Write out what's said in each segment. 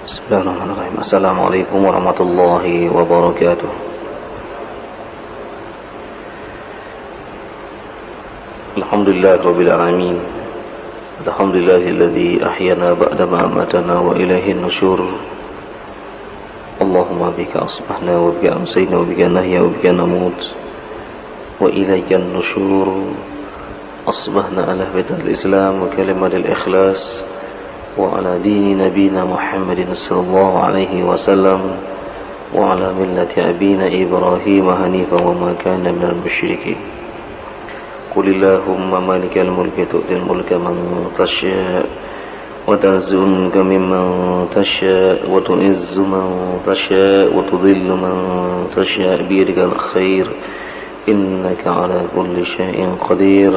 Bismillahirrahmanirrahim. Assalamualaikum warahmatullahi wabarakatuh. Alhamdulillah rabbil alamin. Alhamdulillahilladzi ahyana ba'dama amatana wa ilaihin nusyur. Allahumma bika asbahna wa bika amsayna wa bika nahya wa bika namut wa ilaikan nusyur. Asbahna ala fitril Islam wa kalimatil ikhlas وعلى دين نبينا محمد صلى الله عليه وسلم وعلى ملة أبينا إبراهيم حنيفا وما كان من المشركين. قل اللهم مالك الملك تؤتي الملك من تشاء وتنزع الملك ممن تشاء وتعز من تشاء وتذل من تشاء بيدك الخير إنك على كل شيء قدير.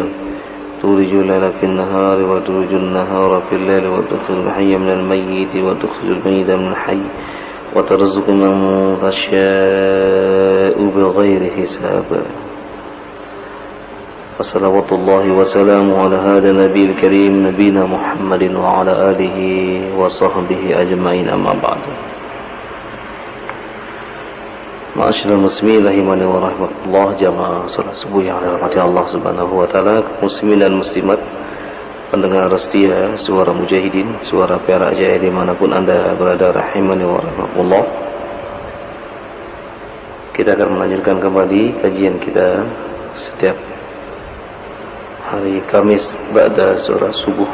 تولج الليل في النهار وتولج النهار في الليل وتخرج الحي من الميت وتخرج الميت من الحي وترزق من تشاء بغير حساب. وصلوات الله وسلامه على هذا النبي الكريم نبينا محمد وعلى آله وصحبه أجمعين. أما بعد. Ma'asyiral muslimin rahimani wa rahmatullah, jamaah salat subuh yang dirahmati Allah Subhanahu wa taala, muslimin dan muslimat, pendengar setia suara mujahidin, suara Perak Jaya dimanapun Anda berada, rahimani wa rahmatullah. Kita akan melanjutkan kembali kajian kita setiap hari Kamis ba'da surah subuh,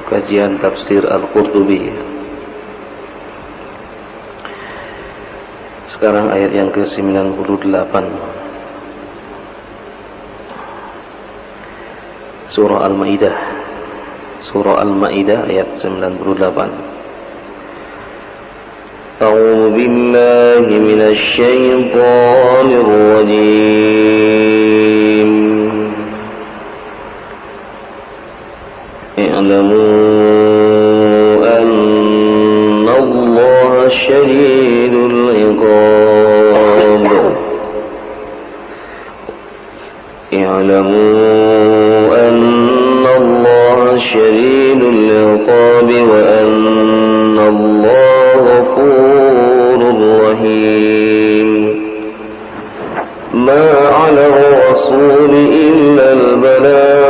kajian tafsir Al-Qurtubi. Sekarang ayat yang ke-98 Surah Al-Maidah. Surah Al-Maidah ayat 98. A'udzu billahi minasy syaithanir rajim. I'lamu anna Allaha syadidul iqab. I'lamu anna Allaha syadidul iqab wa anna Allaha ghafurur rahim. Ma 'ala ar-rasul illa al-balagh.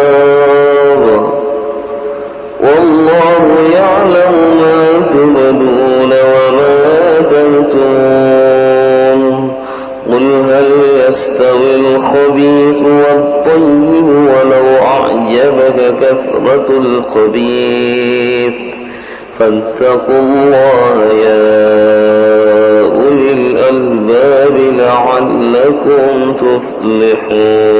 Wallahu ya'lamu ma tubduna wa ma تكتمون. قل هل يستوي الخبيث والطيب ولو أعجبك كثرة الخبيث فاتقوا الله يا أولي الألباب لعلكم تفلحون.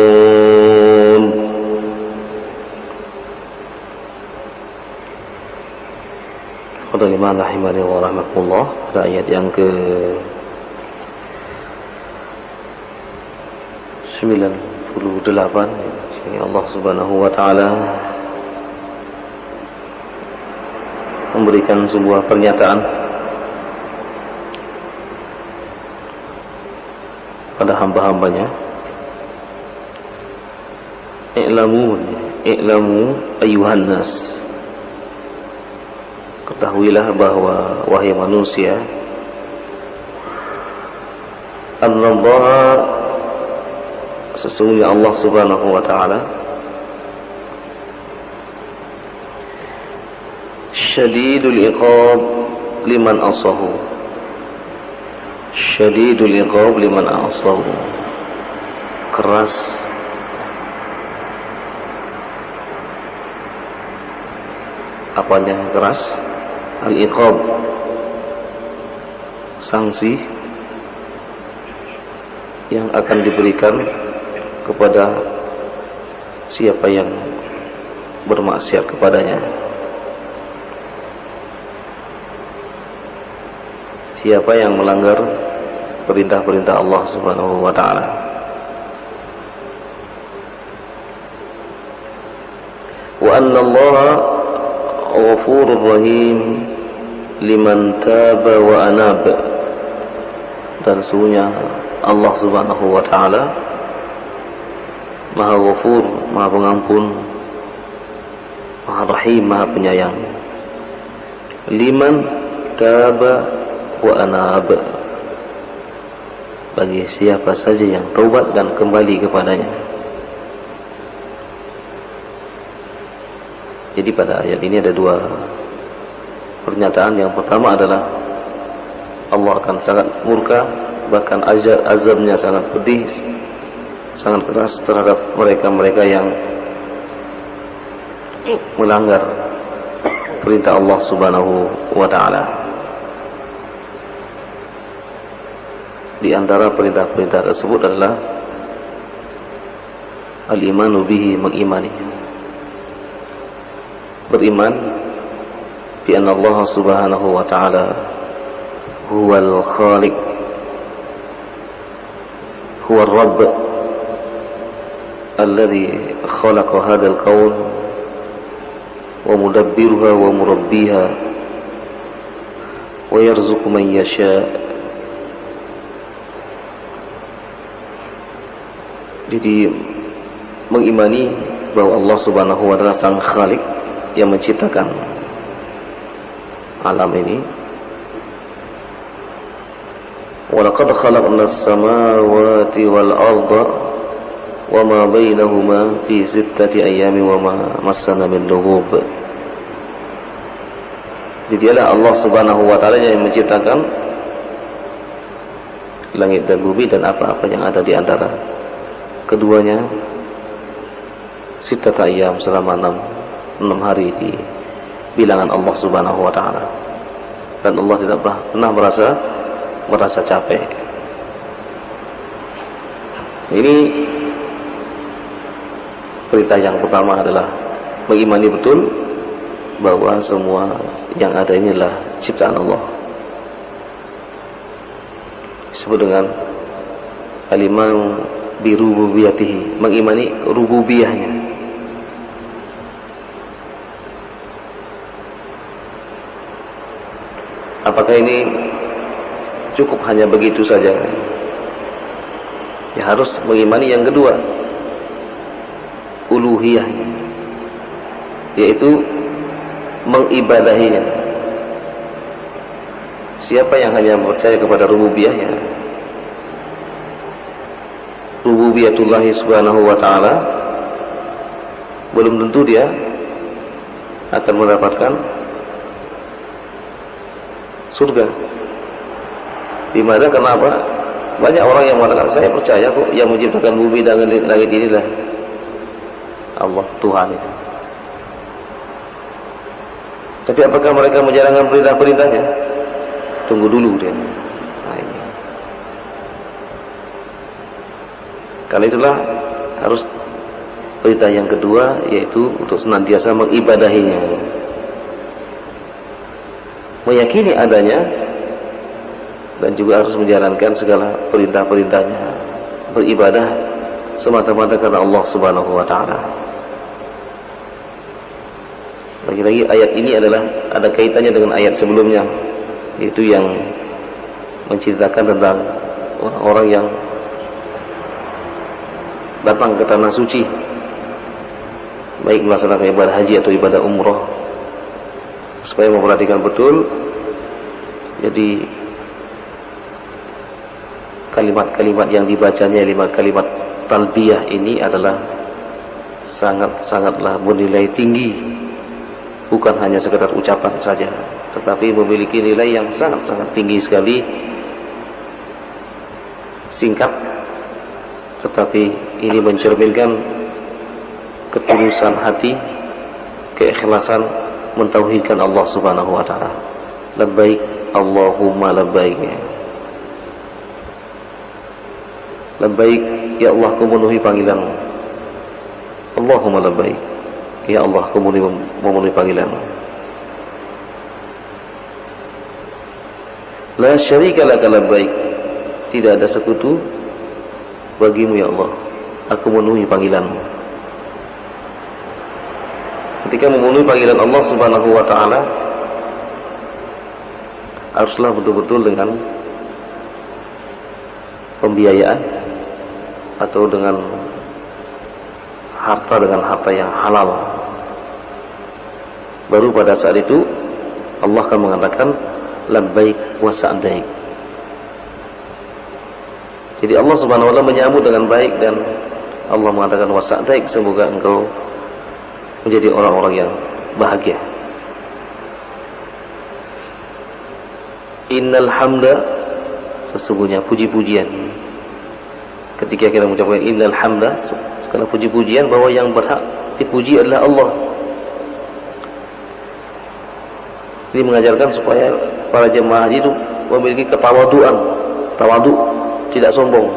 Qadaliman rahimani wa rahmatullah. Ayat yang ke 98. Sini Allah Subhanahu wa taala memberikan sebuah pernyataan pada hamba-hambanya. I'lamu ayyuhan nas. Ketahuilah bahwa wahai manusia, Allah, sesungguhnya Allah Subhanahu wa taala syadidul iqab liman asahu. Syadidul iqab liman asahu. Keras apanya keras? Al-iqab, sanksi yang akan diberikan kepada siapa yang bermaksiat kepadanya, siapa yang melanggar perintah-perintah Allah Subhanahu wa taala. Wa anna Allaha ghafurur rahim liman taba wa anab. Dan sesungguhnya Allah Subhanahu wa taala Maha Ghafur, Maha Pengampun, Maha Rahim, Maha Penyayang. Liman taba wa anab, bagi siapa saja yang taubat dan kembali kepadanya. Jadi pada ayat ini ada dua pernyataan. Yang pertama adalah Allah akan sangat murka, bahkan azabnya sangat pedih, sangat keras terhadap mereka-mereka yang melanggar perintah Allah Subhanahu wa ta'ala. Di antara perintah-perintah tersebut adalah al-imanu bihi, mengimani, beriman bi anna Allah Subhanahu wa ta'ala huwal khaliq, huwal rabb alladhi khalaqa hadzal kaun wa mudabbiruha wa murabbiha wa yarzuqu man yasha. Jadi mengimani bahwa Allah Subhanahu wa ta'ala sang khalik yang menciptakan alam ini. Wa laqad khalaqna as-samawati wal arda wa ma bainahuma fi sittati ayyamin wa ma massana min lughub. Jadi dialah Allah Subhanahu wa ta'ala yang menciptakan langit dan bumi dan apa-apa yang ada di antara keduanya, sittata ayyam, selama 6 hari di bilangan Allah Subhanahu wa ta'ala. Dan Allah tidak pernah merasa capek. Ini perintah yang pertama adalah mengimani betul bahwa semua yang ada ini adalah ciptaan Allah. Disebut dengan al-iman bi rububiyatihi, mengimani rububiyahnya. Apakah ini cukup hanya begitu saja? Ya, harus mengimani yang kedua, uluhiyahnya, yaitu mengibadahinya. Siapa yang hanya percaya kepada rububiyahnya, rububiyatullahi subhanahu wa ta'ala, belum tentu dia akan mendapatkan surga. Dimana? Kenapa? Banyak orang yang mengatakan, saya percaya kok yang menciptakan bumi dan langit inilah Allah, Tuhan itu. Tapi apakah mereka menjalankan perintah-perintahnya? Tunggu dulu dia. Nah, ini. Karena itulah harus perintah yang kedua, yaitu untuk senantiasa mengibadahinya, meyakini adanya, dan juga harus menjalankan segala perintah-perintahnya, beribadah semata-mata karena Allah Subhanahu wa ta'ala. Lagi-lagi ayat ini ada kaitannya dengan ayat sebelumnya, yaitu yang menceritakan tentang orang-orang yang datang ke tanah suci, baik melaksanakan ibadah haji atau ibadah umroh, supaya memperhatikan betul. Jadi kalimat-kalimat yang dibacanya, 5 kalimat talbiyah ini adalah sangat-sangatlah bernilai tinggi, bukan hanya sekedar ucapan saja, tetapi memiliki nilai yang sangat-sangat tinggi sekali. Singkat, tetapi ini mencerminkan ketulusan hati, keikhlasan mentauhidkan Allah Subhanahu wa ta'ala. Labbaik Allahumma labbaik. Labbaik, ya Allah, aku memenuhi panggilanmu. Allahumma labbaik, ya Allah, aku memenuhi panggilanmu. La syarika laka labbaik, tidak ada sekutu bagimu ya Allah, aku memenuhi panggilanmu. Ketika memenuhi panggilan Allah Subhanahu wa ta'ala, haruslah betul-betul dengan pembiayaan atau dengan harta yang halal. Baru pada saat itu Allah akan mengatakan labbaik wa sa'daik. Jadi Allah Subhanahu wa taala menyambut dengan baik, dan Allah mengatakan wa sa'daik, semoga engkau menjadi orang-orang yang bahagia. Innal hamda, sesungguhnya puji-pujian. Ketika kita mengucapkan innal hamda, segala puji-pujian, bahwa yang berhak dipuji adalah Allah. Ini mengajarkan supaya para jemaah haji itu memiliki ketawaduan, tawadu, tidak sombong.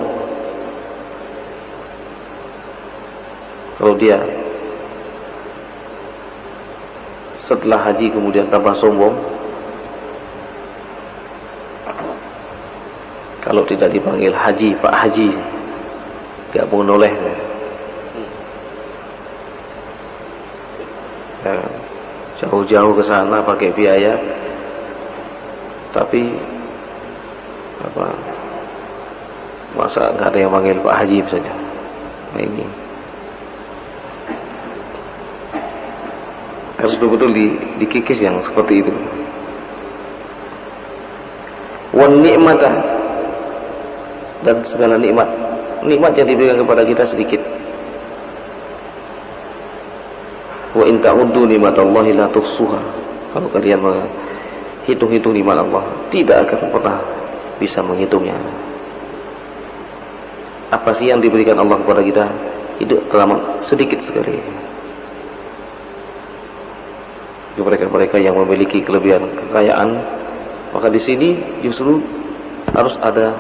Kalau dia setelah haji kemudian tambah sombong, kalau tidak dipanggil haji, Pak Haji, gak mau noleh. Jauh-jauh ke sana pakai biaya, tapi masa nggak ada yang panggil Pak Haji saja. Nah, ini harus betul-betul dikikis yang seperti itu. Wan nikmatah, dan segala nikmat yang diberikan kepada kita sedikit. Wa in ta'uddu nikmatallahi la tuhsuha. Kalau kalian menghitung-hitung nikmat Allah, tidak akan pernah bisa menghitungnya. Apa sih yang diberikan Allah kepada kita? Itu teramat sedikit sekali. Mereka-mereka yang memiliki kelebihan kekayaan, maka di sini justru harus ada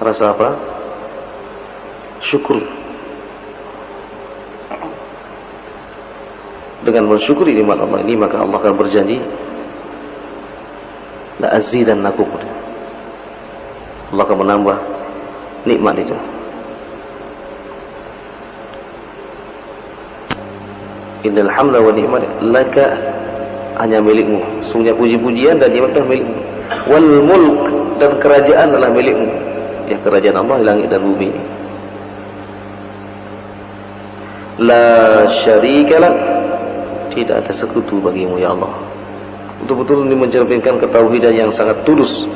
rasa apa? Syukur. Dengan mensyukuri nikmat Allah ini, maka Allah akan berjanji, la azidannakum, Allah akan menambah nikmat itu. Innal hamda wa ni'mat laka, hanya milikmu. Sungguhnya puji-pujian dan nikmat adalah milikmu. Wal mulk, dan kerajaan adalah milikmu. Ya, kerajaan Allah langit dan bumi. La syarika lak, tidak ada sekutu bagimu ya Allah. Betul-betul ini mencerminkan ketauhidan yang sangat tulus,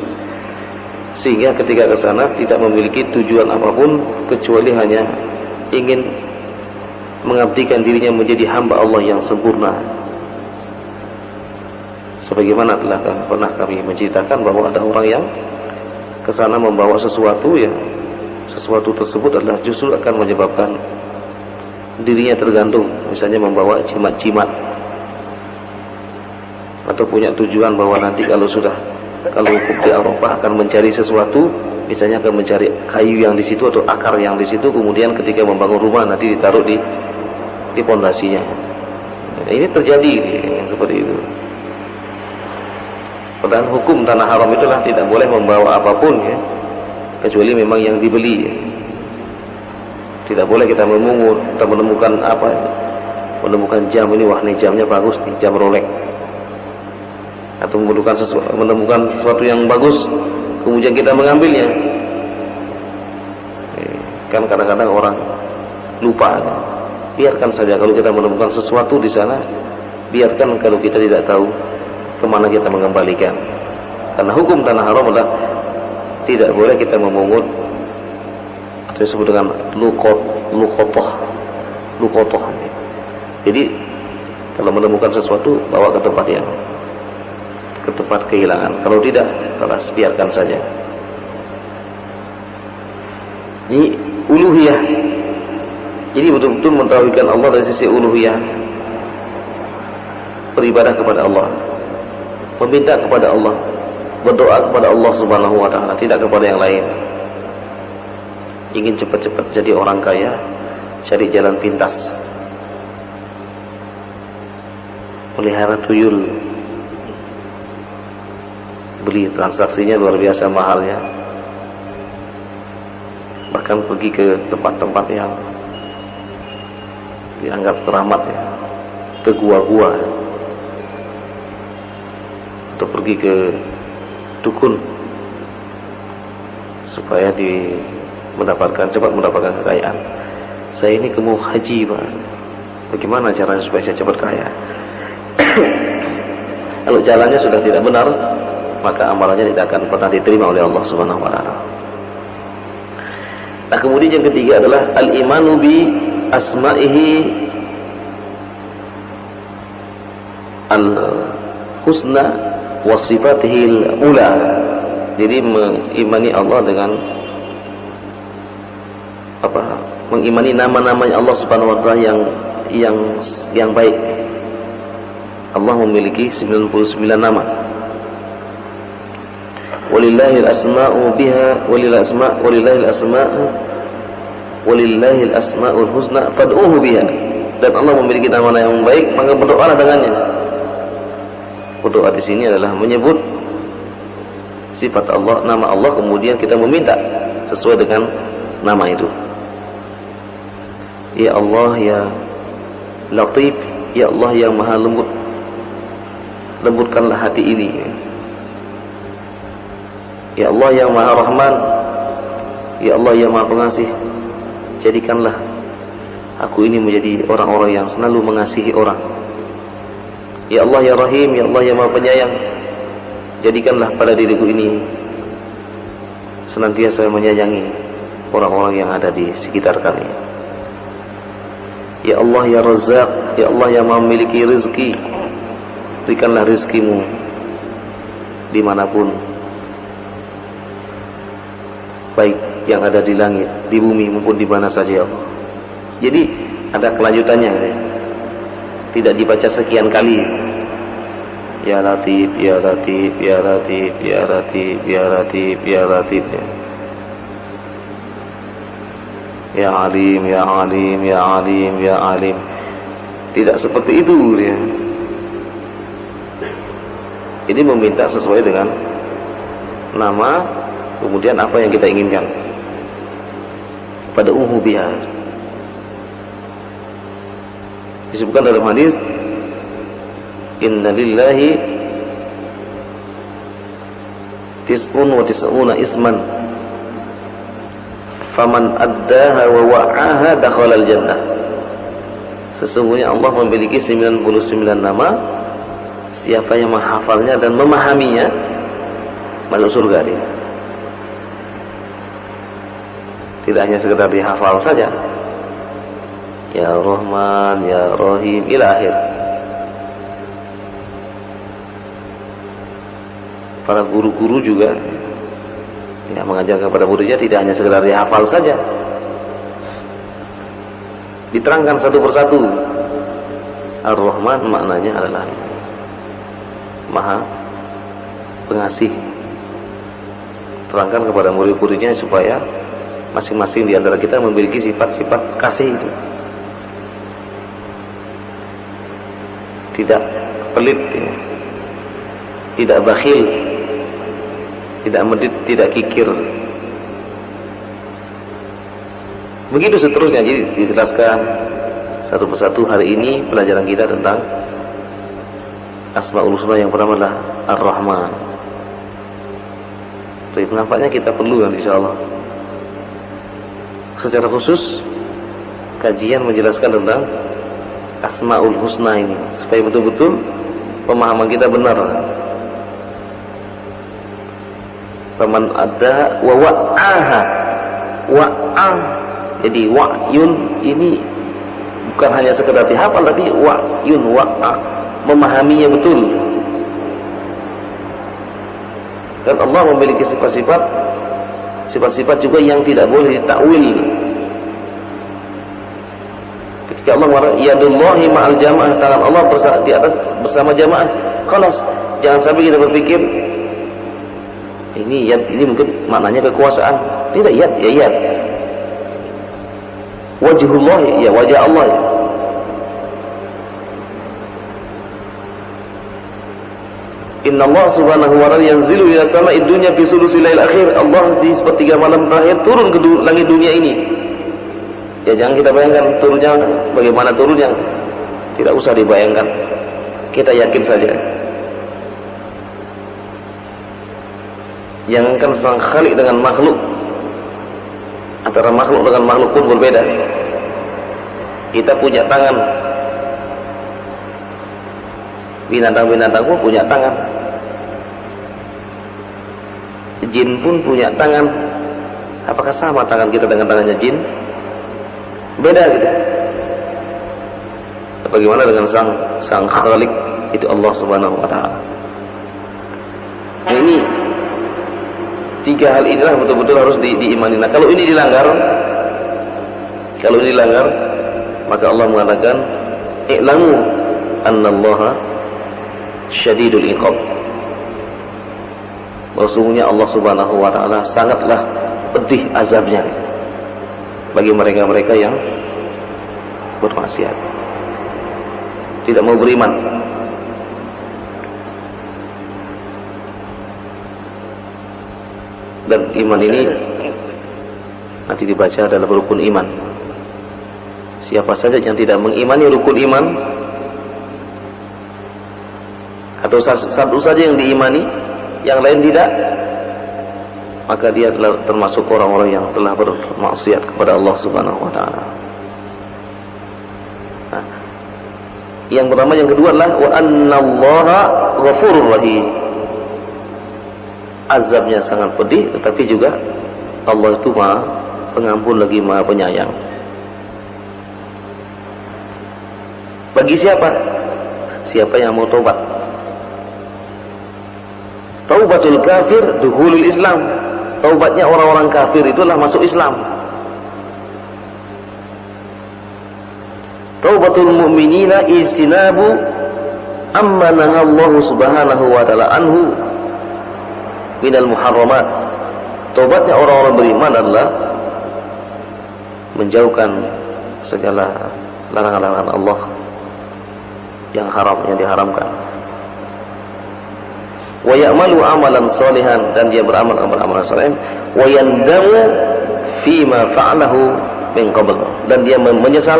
sehingga ketika ke sana tidak memiliki tujuan apapun kecuali hanya ingin mengabdikan dirinya menjadi hamba Allah yang sempurna. Sebagaimana telah pernah kami menceritakan bahwa ada orang yang ke sana membawa sesuatu, ya sesuatu tersebut adalah justru akan menyebabkan dirinya tergantung. Misalnya membawa jimat-jimat, atau punya tujuan bahwa nanti kalau wukuf di Arafah akan mencari sesuatu, misalnya akan mencari kayu yang di situ atau akar yang di situ, kemudian ketika membangun rumah nanti ditaruh di pondasinya. Nah, ini terjadi yang seperti itu. Padahal hukum tanah haram itulah tidak boleh membawa apapun, ya, kecuali memang yang dibeli. Ya. Tidak boleh kita memungut, kita menemukan menemukan jam ini, wah ini jamnya bagus nih, jam Rolex, atau menemukan sesuatu yang bagus, kemudian kita mengambilnya. Kan kadang-kadang orang lupa. Biarkan saja kalau kita menemukan sesuatu di sana, biarkan kalau kita tidak tahu kemana kita mengembalikan. Karena hukum tanah haram adalah tidak boleh kita memungut, atau disebut dengan lukotoh. Jadi kalau menemukan sesuatu, bawa ke tempat kehilangan. Kalau tidak, kelas biarkan saja. Ini uluhiyah. Jadi betul-betul mentauhidkan Allah dari sisi uluhiyah, beribadah kepada Allah, meminta kepada Allah, berdoa kepada Allah Subhanahu wa taala, tidak kepada yang lain. Ingin cepat-cepat jadi orang kaya, cari jalan pintas, pelihara tuyul, beli transaksinya luar biasa mahalnya, bahkan pergi ke tempat-tempat yang dianggap keramat, ya, ke gua-gua, atau pergi ke dukun supaya cepat mendapatkan kekayaan. Saya ini mau haji, Pak, bagaimana caranya supaya saya cepat kaya? Kalau jalannya sudah tidak benar, maka amalannya tidak akan pernah diterima oleh Allah Subhanahu wa taala. Nah, kemudian yang ketiga adalah al-imanu bi asma'ihi al-husna wa sifatihi al-ula. Jadi mengimani Allah dengan mengimani nama-namanya Allah Subhanahu wa taala yang baik. Allah memiliki 99 nama. Walillahil asma'u biha walillahil asma'ul husna fad'uhu biha. Dan Allah memiliki nama yang baik, maka berdoalah dengannya. Berdoa di sini adalah menyebut sifat Allah, nama Allah, kemudian kita meminta sesuai dengan nama itu. Ya Allah ya Latif, ya Allah yang Maha Lembut, lembutkanlah hati ini. Ya Allah yang Maha Rahman, ya Allah yang Maha Pengasih, jadikanlah aku ini menjadi orang-orang yang selalu mengasihi orang. Ya Allah ya Rahim, ya Allah yang Maha Penyayang, jadikanlah pada diriku ini senantiasa menyayangi orang-orang yang ada di sekitar kami. Ya Allah ya Razzaq, ya Allah yang memiliki rezeki, berikanlah rezekimu dimanapun, baik yang ada di langit, di bumi maupun di mana saja ya Allah. Jadi ada kelanjutannya, tidak dibaca sekian kali. Ya Latif, ya Latif, ya Latif, ya Latif, ya Latif, ya Latif. Ya Alim, ya Alim, ya Alim, ya Alim. Tidak seperti itu ya. Ini meminta sesuai dengan nama, kemudian apa yang kita inginkan. Pada biha. Disebutkan dalam hadis, Inna lillahi tis'un wa tis'una isman faman addaha wa wa'aha dakhalal jannah. Sesungguhnya Allah memiliki 99 nama, siapa yang menghafalnya dan memahaminya masuk surga dia. Tidak hanya sekedar dihafal saja, ya Rahman, ya Rahim, ila akhir. Para guru-guru juga yang mengajarkan kepada muridnya tidak hanya sekedar dihafal saja, diterangkan satu persatu. Ar-Rahman maknanya adalah Maha Pengasih. Terangkan kepada murid-muridnya supaya masing-masing di antara kita memiliki sifat-sifat kasih itu. Tidak pelit, tidak bakhil, tidak medit, tidak kikir. Begitu seterusnya. Jadi dijelaskan satu persatu. Hari ini pelajaran kita tentang Asmaul Husna. Yang pertama adalah Ar-Rahman. Jadi nampaknya kita perlu kan, insyaallah, secara khusus kajian menjelaskan tentang Asmaul Husna ini, supaya betul-betul pemahaman kita benar. Faman ada wa wa'aha, wa'ah. Jadi wa'yun ini bukan hanya sekedar dihafal, tapi wa'yun, wa'ah, memahaminya betul. Dan Allah memiliki sifat-sifat juga yang tidak boleh ditakwil. Ketika Allah mengatakan yadullahi ma'al jamaah, tangan Allah di atas bersama jamaah, khalas, jangan sampai kita berpikir ini yad, ini mungkin maknanya kekuasaan. Tidak, yad, ya yad. Wajhullah, ya wajah Allah. Inna Allah subhanahu wa ta'ala yanzilu ila sama'id dunya fi sulusil lail akhir. Allah di sepertiga malam terakhir turun ke langit dunia ini. Ya jangan kita bayangkan turunnya bagaimana turunnya. Tidak usah dibayangkan. Kita yakin saja. Jangankan sang Khalik dengan makhluk, antara makhluk dengan makhluk pun berbeda. Kita punya tangan, binatang-binatang pun punya tangan. Jin pun punya tangan. Apakah sama tangan kita dengan tangannya jin? Beda gitu. Bagaimana dengan sang Khalik, itu Allah Subhanahu wa taala. Nah, ini tiga hal inilah betul-betul harus diimani. Nah, kalau ini dilanggar, maka Allah mengatakan, "I'lamu annallaha syadidul iqab." Sesungguhnya Allah Subhanahu wa taala sangatlah pedih azabnya bagi mereka-mereka yang bermaksiat, tidak mau beriman. Dan iman ini nanti dibaca dalam rukun iman. Siapa saja yang tidak mengimani rukun iman, atau satu saja yang diimani, yang lain tidak, maka dia adalah termasuk orang-orang yang telah bermaksiat kepada Allah Subhanahu wa taala. Nah, yang pertama, yang kedua adalah wa annallaha ghafurur rahim. Azabnya sangat pedih, tetapi juga Allah itu Maha Pengampun lagi Maha Penyayang. Bagi siapa? Siapa yang mau taubat. Taubatul kafir dukhulul Islam. Taubatnya orang-orang kafir itulah masuk Islam. Taubatul mu'minina istinabu amma nahallahu subhanahu wa ta'ala anhu minal muharramat. Taubatnya orang-orang beriman adalah menjauhkan segala larangan-larangan Allah yang haram, yang diharamkan. Wa ya'malu amalan salihan, dan dia beramal amalan saleh. Wa yandamu fima fa'alahu min qabl, dan dia menyesal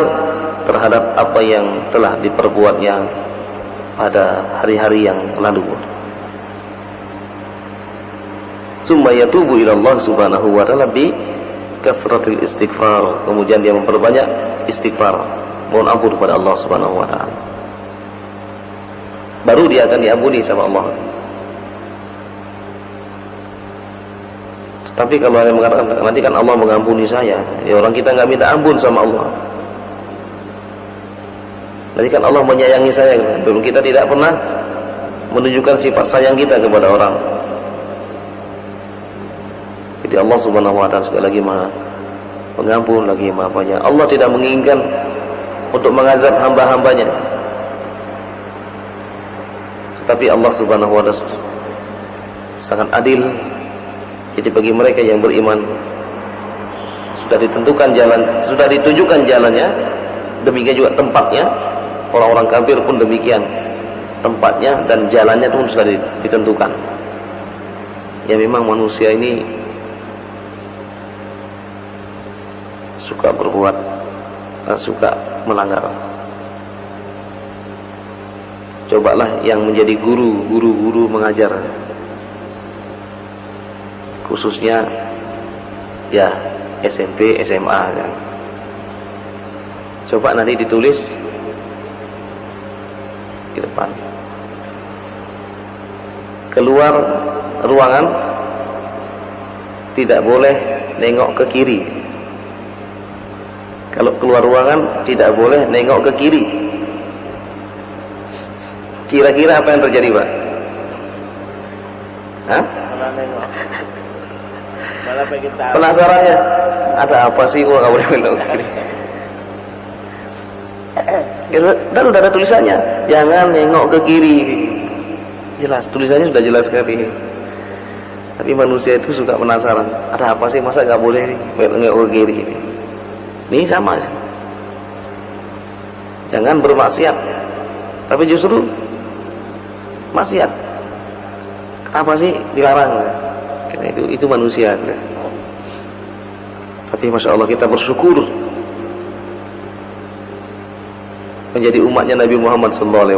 terhadap apa yang telah diperbuatnya pada hari-hari yang lalu. Summa yatubu ila Allah Subhanahu wa ta'ala bi kasratil istighfar, kemudian dia memperbanyak istighfar, mohon ampun kepada Allah Subhanahu wa ta'ala. Baru dia akan diampuni sama Allah. Tapi kalau ada yang mengatakan nanti kan Allah mengampuni saya, ya orang kita nggak minta ampun sama Allah. Nanti kan Allah menyayangi saya, belum, kita tidak pernah menunjukkan sifat sayang kita kepada orang. Jadi Allah Subhanahu wa ta'ala sekali lagi Maha Pengampun, lagi Maha Penyayang. Allah tidak menginginkan untuk mengazab hamba-hambanya, tetapi Allah Subhanahu wa ta'ala sangat adil. Jadi bagi mereka yang beriman sudah ditentukan jalan, sudah ditunjukkan jalannya, demikian juga tempatnya. Orang-orang kafir pun demikian, tempatnya dan jalannya pun sudah ditentukan. Ya memang manusia ini suka berbuat, suka melanggar. Cobalah yang menjadi guru mengajar, khususnya ya SMP, SMA kan. Coba nanti ditulis di depan, keluar ruangan tidak boleh nengok ke kiri. Kalau keluar ruangan tidak boleh nengok ke kiri. Kira-kira apa yang terjadi, Pak? Hah? Malah pengen tahu. Penasarannya, ada apa sih gua nggak boleh nengok ke kiri? Dan udah ada tulisannya, jangan nengok ke kiri. Jelas, tulisannya sudah jelas sekali. Tapi manusia itu suka penasaran, ada apa sih, masa nggak boleh nengok ke kiri? Ini sama sih. Jangan bermaksiat, tapi justru maksiat. Kenapa sih dilarang? Karena itu manusia. Tapi masya Allah kita bersyukur menjadi umatnya Nabi Muhammad SAW.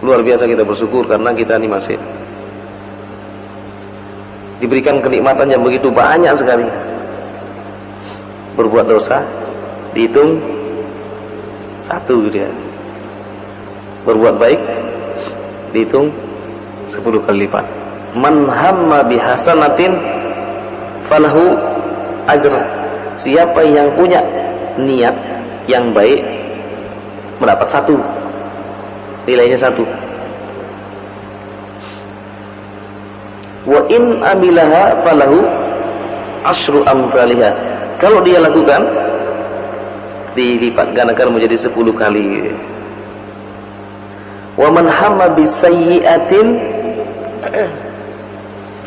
Luar biasa kita bersyukur karena kita ini masih diberikan kenikmatan yang begitu banyak sekali. Berbuat dosa dihitung 1 gitu ya. Berbuat baik dihitung 10 kali lipat. Man hamma bihasanatin falahu ajr. Siapa yang punya niat yang baik mendapat 1, nilainya 1. Wa in amilaha falahu asyru amsalihha. Kalau dia lakukan, dilipat gandakan menjadi 10 kali. Wa man hamma bisayyi'atin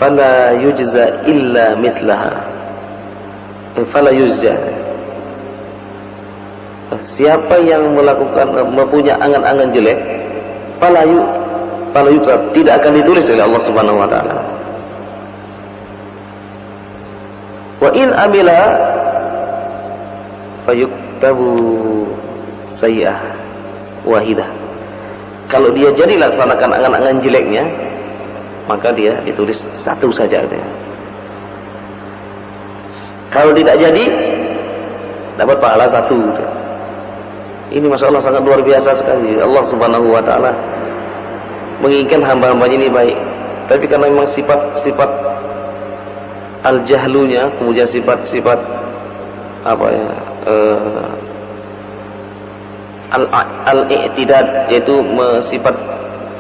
fala yujza illa mithlaha. Fala yujza. Siapa yang mempunyai angan-angan jelek, fala yujza, tidak akan ditulis oleh Allah Subhanahu wa taala. Wa in amila fayuktabu sayyi'ah wahidah. Kalau dia jadi laksanakan angan-angan jeleknya, maka dia ditulis 1 saja gitu ya. Kalau tidak jadi, dapat pahala 1 gitu. Ini Masya Allah sangat luar biasa sekali. Allah Subhanahu wa ta'ala menginginkan hamba-hambanya ini baik, tapi karena memang sifat-sifat al-jahlunya, kemudian sifat-sifat apa ya, al-i'tidad, yaitu sifat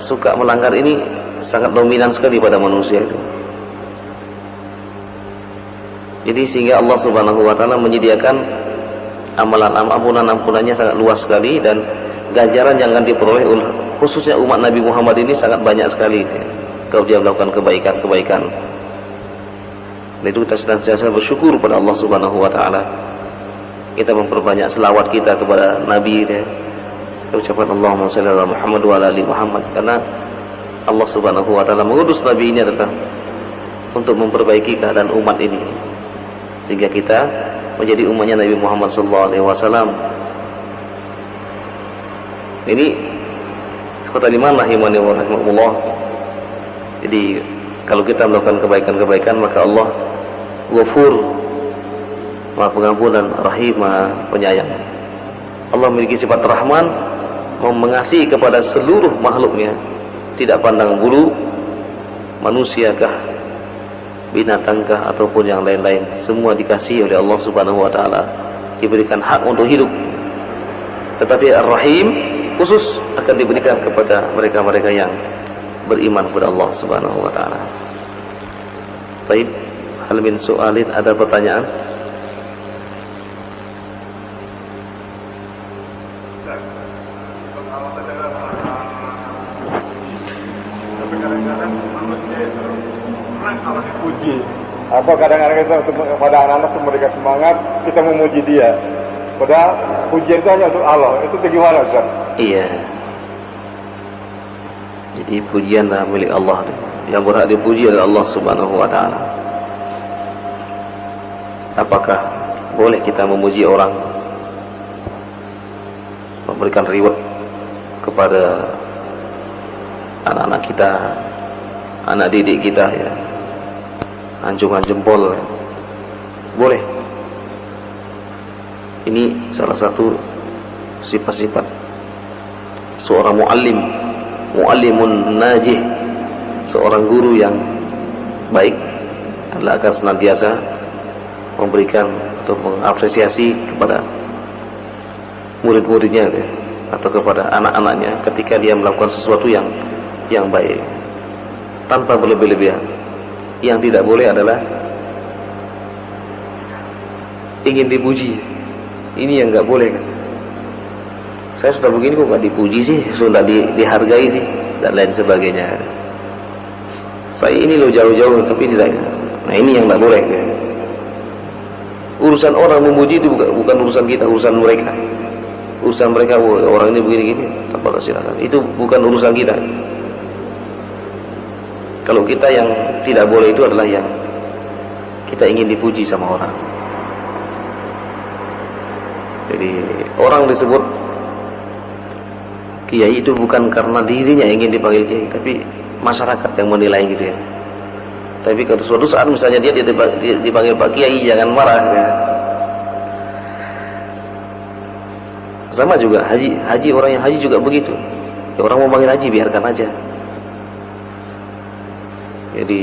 suka melanggar, ini sangat dominan sekali pada manusia itu. Jadi sehingga Allah Subhanahu wa taala menyediakan ampunannya sangat luas sekali, dan ganjaran yang akan diperoleh khususnya umat Nabi Muhammad ini sangat banyak sekali kalau dia melakukan kebaikan-kebaikan. Dan itu kita senantiasa bersyukur pada Allah Subhanahu wa taala. Kita memperbanyak selawat kita kepada Nabi ya. Ucapan Allahumma shalli ala Muhammad wa ala ali Muhammad, karena Allah Subhanahu wa taala mengutus Nabi ini adalah untuk memperbaiki keadaan umat ini, sehingga kita menjadi umatnya Nabi Muhammad sallallahu alaihi wasallam. Ini kata iman rahimani wa rahimakumullah. Jadi kalau kita melakukan kebaikan-kebaikan, maka Allah Ghafur, Maha Pengampun, dan Rahim, Maha Penyayang. Allah memiliki sifat Rahman, mengasihi kepada seluruh makhluknya, tidak pandang bulu manusiakah, binatangkah, ataupun yang lain-lain. Semua dikasihi oleh Allah Subhanahu wa taala, diberikan hak untuk hidup. Tetapi Ar-Rahim khusus akan diberikan kepada mereka-mereka yang beriman kepada Allah Subhanahu wa taala. Baik, hal min su'alin, ada pertanyaan? Apa kadang-kadang kita kepada anak-anak memberikan semangat, kita memuji dia. Padahal pujian itu hanya untuk Allah. Itu bagaimana, Ustaz? Iya. Jadi pujian milik Allah. Yang berhak dipuji adalah Allah Subhanahu wa taala. Apakah boleh kita memuji orang, memberikan reward kepada anak-anak kita, anak didik kita ya, anjungan jempol ya? Boleh. Ini salah satu sifat-sifat seorang muallimun najih, seorang guru yang baik adalah akan senantiasa memberikan atau mengapresiasi kepada murid-muridnya ya, atau kepada anak-anaknya ketika dia melakukan sesuatu yang baik, tanpa berlebih-lebihan. Yang tidak boleh adalah ingin dipuji. Ini yang nggak boleh kan. Saya sudah begini kok nggak dipuji sih, sudah dihargai sih, dan lain sebagainya. Saya ini loh jauh-jauh tapi tidak. Nah ini yang nggak boleh kan. Urusan orang memuji itu bukan urusan kita, urusan mereka. Urusan mereka, orang ini begini-gini, apa silakan. Itu bukan urusan kita. Kalau kita yang tidak boleh itu adalah yang kita ingin dipuji sama orang. Jadi orang disebut kiai itu bukan karena dirinya ingin dipanggil kiai, tapi masyarakat yang menilai gitu ya. Tapi kalau suatu saat misalnya dia dipanggil Pak Kiai, jangan marah ya. Sama juga haji, orang yang haji juga begitu. Ya, orang mau panggil haji biarkan aja. Jadi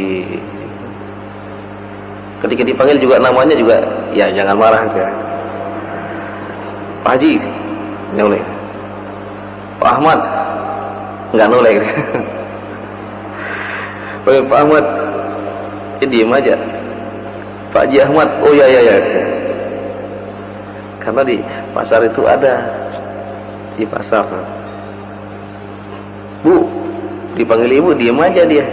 ketika dipanggil juga namanya juga ya jangan marah ya. Pak Haji noleh, Pak Ahmad nggak noleh. Pak Ahmad ya diem aja. Pak Haji Ahmad, oh ya. Karena di pasar itu ada, di pasar Bu dipanggil ibu diem aja dia.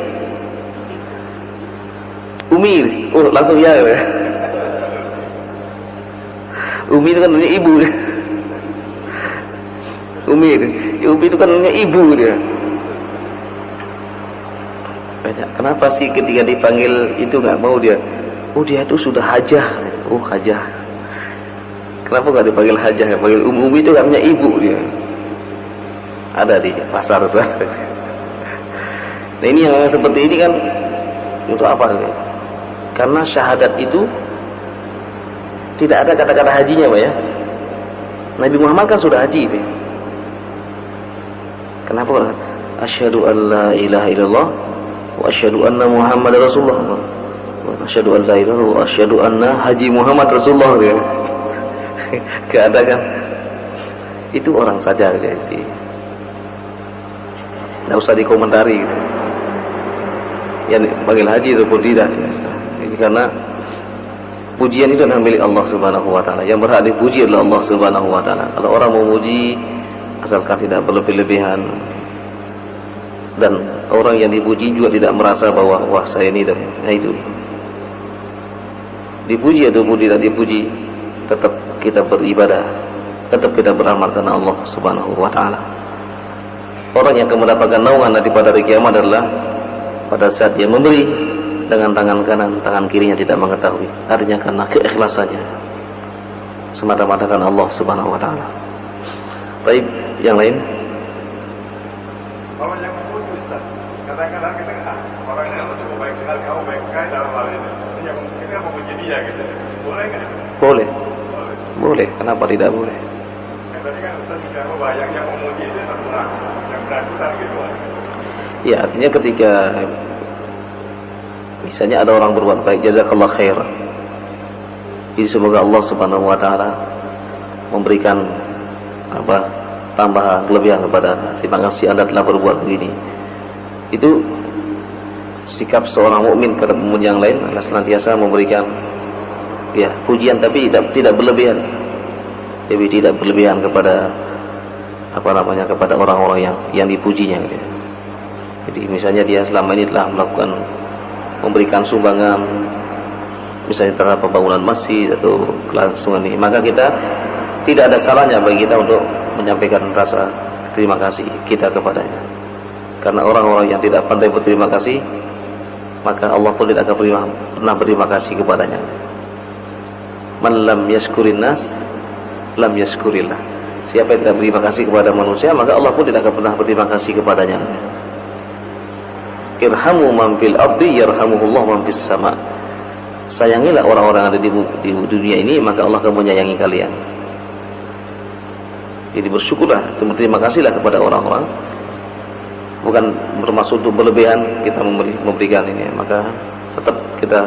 Umi, oh langsung ya. Umi itu kan namanya ibu. Umi itu kan namanya ibu dia. Kenapa sih ketika dipanggil itu nggak mau dia? Oh dia itu sudah hajah. Oh hajah. Kenapa nggak dipanggil hajah? Panggil Umi itu namanya ibu dia. Ada di pasar itu. Nah ini yang seperti ini kan untuk apa? Karena syahadat itu tidak ada kata-kata hajinya, Pak ya. Nabi Muhammad kan sudah haji, Pak. Kenapa? Asyhadu an la ilaha illallah wa asyhadu anna Muhammadar Rasulullah. Wa asyhadu an la ilaha wa asyhadu anna Haji Muhammad Rasulullah. Ya. Gak ada kan? Itu orang saja jadi. Nggak usah dikomentari. Gitu. Ya panggil haji itu pun tidak. Ini karena pujian itu adalah milik Allah Subhanahu wa taala. Yang berhak dipuji adalah Allah Subhanahu wa taala. Kalau orang memuji asalkan tidak berlebih-lebihan dan orang yang dipuji juga tidak merasa bahwa wah saya ini dah. Nah itu. Dipuji ataupun tidak dipuji tetap kita beribadah, tetap kita beramal karena Allah Subhanahu wa taala. Orang yang akan mendapatkan naungan nanti pada hari kiamat adalah pada saat dia memberi dengan tangan kanan, tangan kirinya tidak mengetahui. Artinya karena keikhlasannya semata-mata karena Allah Subhanahu wa taala. Baik, yang lain? Kalau yang memuji Ustaz, kadang-kadang kita orang yang cukup baik sekali, kamu baik sekali dalam hal ini. Yang kita memuji dia gitu. Boleh nggak? Boleh. Boleh. Kenapa tidak boleh? Tadi kan Ustaz sudah membayang yang memuji itu terserah, yang berat gitu. Ya, artinya ketika misalnya ada orang berbuat baik, jazakallah khair. Jadi semoga Allah Subhanahu wa taala memberikan tambahan kelebihan kepada terima kasih Anda telah berbuat begini. Itu sikap seorang mukmin kepada pemuji yang lain adalah senantiasa memberikan ya pujian tapi tidak berlebihan. Jadi tidak berlebihan kepada kepada orang-orang yang dipujinya gitu. Jadi misalnya dia selama ini telah melakukan memberikan sumbangan misalnya terhadap pembangunan masjid atau kelangsungan ini, maka kita tidak ada salahnya bagi kita untuk menyampaikan rasa terima kasih kita kepadanya. Karena orang-orang yang tidak pandai berterima kasih, maka Allah pun tidak akan pernah berterima kasih kepadanya. Man lam yashkurin nas lam yashkurillah. Siapa yang tidak berterima kasih kepada manusia, maka Allah pun tidak akan pernah berterima kasih kepadanya. Irhamu man fil ardi yarhamuhullah man fis sama. Sayangilah orang-orang yang ada di dunia ini, maka Allah akan menyayangi kalian. Jadi bersyukurlah, berterima kasihlah kepada orang-orang. Bukan bermaksud untuk berlebihan kita memberikan ini, maka tetap kita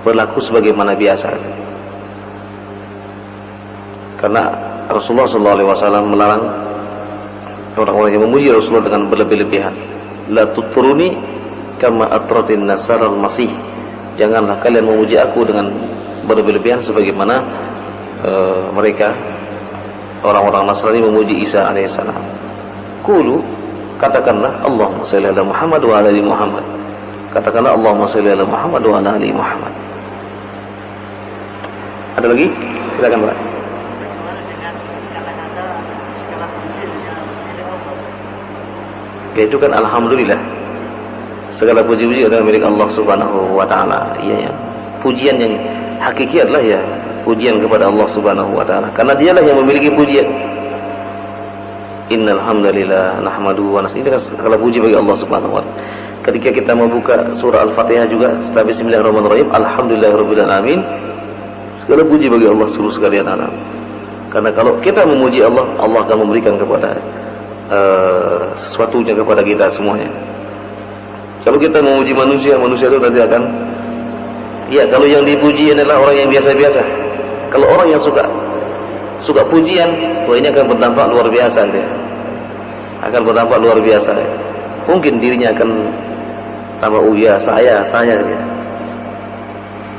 berlaku sebagaimana biasa. Karena Rasulullah SAW melarang orang-orang yang memuji Rasulullah dengan berlebih-lebihan. La tutruni kama atratin nasara al-masih. Janganlah kalian memuji aku dengan berlebih-lebihan sebagaimana mereka orang-orang Nasrani memuji Isa alaihissalam. Qulu, katakanlah Allahumma shalli ala Muhammad wa ala ali Muhammad. Katakanlah Allahumma shalli ala Muhammad wa ala ali Muhammad. Ada lagi? Silakan, Pak. Ya, itu kan alhamdulillah. Segala puji-puji adalah milik Allah Subhanahu wa taala. Iya ya. Pujian yang hakiki adalah ya pujian kepada Allah Subhanahu wa taala. Karena dialah yang memiliki pujian. Innal hamdalillah nahmaduhu wa nasta'inuhu. Segala puji bagi Allah Subhanahu wa taala. Ketika kita membuka surah Al-Fatihah juga setelah bismillahirrahmanirrahim, alhamdulillahirabbil alamin. Segala puji bagi Allah seluruh sekalian alam. Karena kalau kita memuji Allah, Allah akan memberikan kepada sesuatunya kepada kita semuanya. Kalau kita memuji manusia, manusia itu nanti akan, ya kalau yang dipuji adalah orang yang biasa-biasa. Kalau orang yang suka pujian, wah ini akan berdampak luar biasa dia. Akan berdampak luar biasa. Mungkin dirinya akan tambah, oh ya saya dia.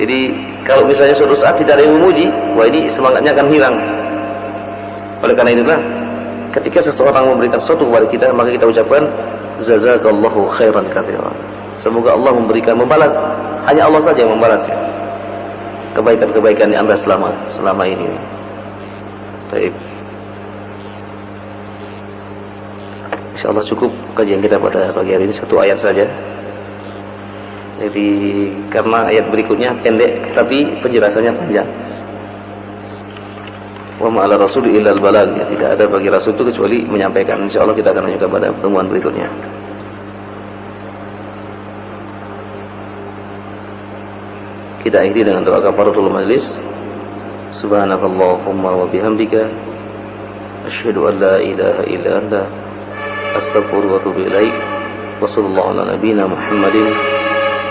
Jadi kalau misalnya suatu saat tidak ada yang memuji, wah ini semangatnya akan hilang. Oleh karena itulah, ketika seseorang memberikan sesuatu kepada kita, maka kita ucapkan jazakallahu khairan katsiran. Semoga Allah membalas. Hanya Allah saja yang membalas ya, kebaikan-kebaikan yang Anda selama ini. Baik. Insyaallah cukup kajian kita pada pagi hari ini, satu ayat saja. Jadi karena ayat berikutnya pendek tapi penjelasannya panjang. Wa ma 'ala rasuli illal balagh, ya, tidak ada bagi rasul itu kecuali menyampaikan. Insyaallah kita akan lanjutkan pada pertemuan berikutnya. Kita akhiri dengan doa kafaratul majlis. Subhanakallahumma wa bihamdika asyhadu an la ilaha illa anta astaghfiruka wa atubu ilaik. Wa sallallahu ala nabiyyina Muhammadin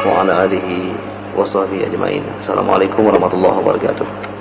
wa ala alihi wa sahbihi ajmain. Assalamualaikum warahmatullahi wabarakatuh.